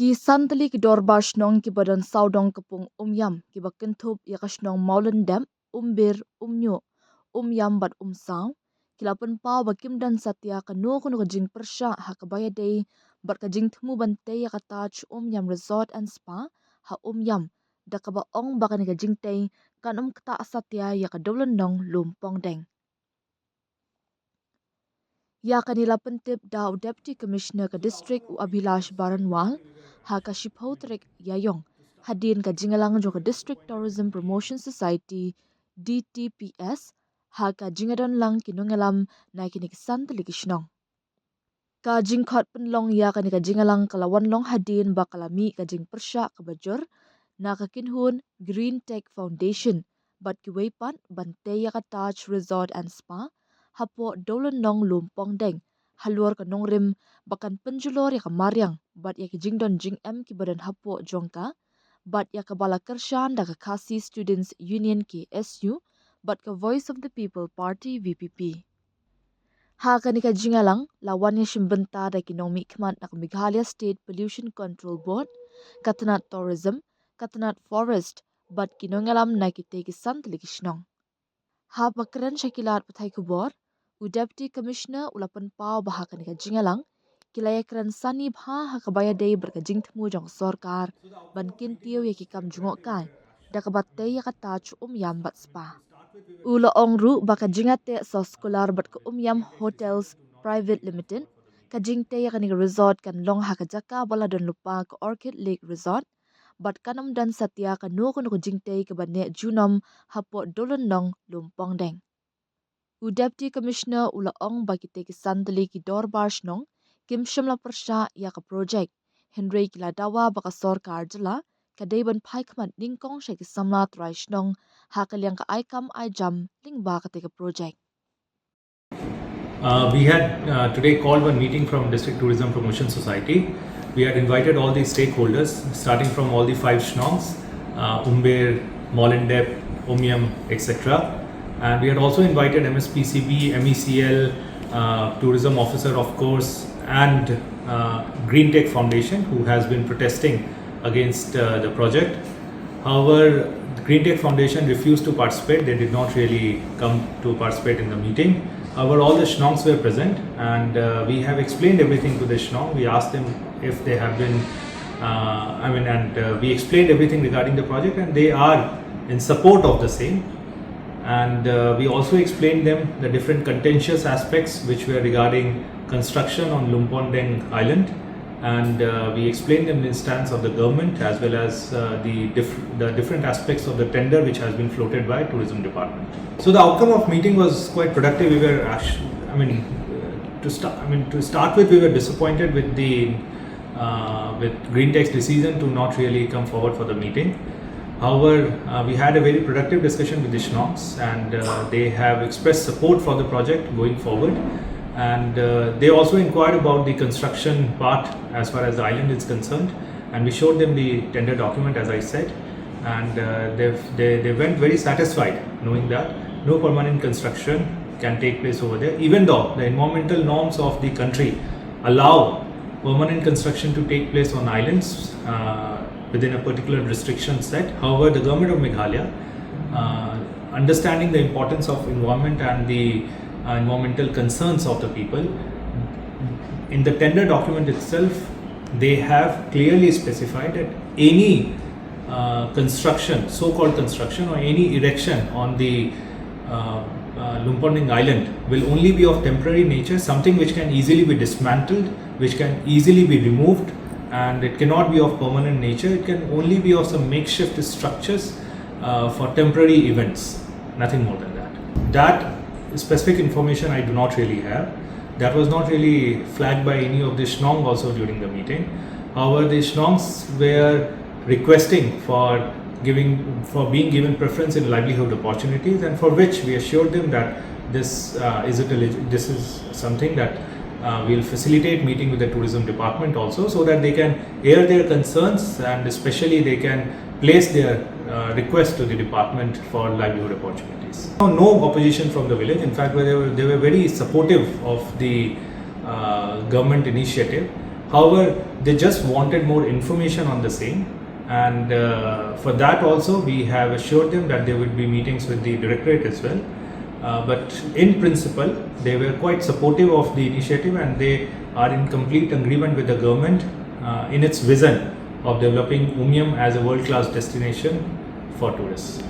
Ki santali ki dorbar shnong ki badan saudong kapung umyam ki bakentup ya ka shnong Moulendam umbir umnyo umyam bat umsaw kila Pynpaw bakim dan satya ka no kuno ka jing persha ha ka bayadei bat ka jing thmu bante ya ka Taj Umiam Resort and Spa ha umyam da ka ba ong ba ka ni ka jing tei kan ktah satya ya ka dolan nong Lumpongdeng. Ya kanila pentip daw Deputy Commissioner ka District u Abhilash Baranwal ha ka Shiphotrek Yayong hadin ka jingalang jo ka District Tourism Promotion Society DTPS ha ka jingadon lang kinungalam na kinikisan taligisnong. Ka jingkot penlong ya ka jingalang kalawan long hadin bakalami ka jing persya ka bajur na ka kinhun Green Tech Foundation bat kiwaypan bante ya ka Taj Resort and Spa hapo dolan nong Lumpongdeng halur ka nongrim bakan penjulor ya ka Maryang bat ya ki jingdon jing ki badan hapo jongka bat ya ka bala kyrshan da ka Khasi Students Union KSU bat ka Voice of the People Party VPP. Ha ka nika jingalang lawan ya shimbenta da kinong mikmat na ka Meghalaya State Pollution Control Board, Katanat Tourism, Katanat Forest bat kinongalam na kitegi santaligisnong. Ha bakran Syllad patay kubor u Deputy Commissioner ula Pynpaw bahaka nika jingalang kilaya kran sani bha ha kabaya day berkajing temu jong sorkar ban kintiyo ya kikam jungok kai da kabatte ya ka Taj Umiam bat spa. Ula ongru baka jingate so skolar bat ka Umiam Hotels Private Limited ka jingte ya ka nika resort kan long ha ka jaka bala don lupa ka Orchid Lake Resort bat kanam dan satya ka no ko jingte ka banne junom hapo dolan nong Lumpongdeng. U Deputy Commissioner ula ong bakite ki sandali ki dorbar shnong kim shimla persha ya ka project Henry kila dawa baka sorkar jala kadaiban paikmat ningkong shay ki samla trai shnong hakaliang ka aikam jam ling ba ka project. We had today called one meeting from District Tourism Promotion Society. We had invited all the stakeholders, starting from all the 5 shnongs, Umber, Moulendam, Umiam, etc. And we had also invited MSPCB, MECL, Tourism Officer of course, and Green Tech Foundation, who has been protesting against the project. However, the Green Tech Foundation refused to participate. They did not really come to participate in the meeting. However, all the shnongs were present, and we have explained everything to the shnong. We asked them if they have been, we explained everything regarding the project, and they are in support of the same. And we also explained them the different contentious aspects which were regarding construction on Lumpongdeng Island, and we explained them the stance of the government as well as the different aspects of the tender which has been floated by Tourism Department. So the outcome of meeting was quite productive. We were to start with, we were disappointed with the with Green Tech's decision to not really come forward for the meeting. However, we had a very productive discussion with the shnongs, and they have expressed support for the project going forward. And they also inquired about the construction part as far as the island is concerned, and we showed them the tender document, as I said, and they went very satisfied knowing that no permanent construction can take place over there, even though the environmental norms of the country allow permanent construction to take place on islands within a particular restriction set. However, the government of Meghalaya, understanding the importance of environment and the environmental concerns of the people, in the tender document itself, they have clearly specified that any construction, so-called construction or any erection on the Lumpongdeng Island will only be of temporary nature, something which can easily be dismantled, which can easily be removed, and it cannot be of permanent nature. It can only be of some makeshift structures for temporary events, nothing more than that. That specific information I do not really have. That was not really flagged by any of the shnong also during the meeting. However, the shnongs were requesting for being given preference in livelihood opportunities, and for which we assured them that this is something that we'll facilitate meeting with the tourism department also, so that they can air their concerns, and especially they can place their request to the department for livelihood opportunities. No opposition from the village. In fact, they were very supportive of the government initiative. However, they just wanted more information on the same, and for that also we have assured them that there would be meetings with the directorate as well. But in principle, they were quite supportive of the initiative, and they are in complete agreement with the government in its vision of developing Umiam as a world-class destination for tourists.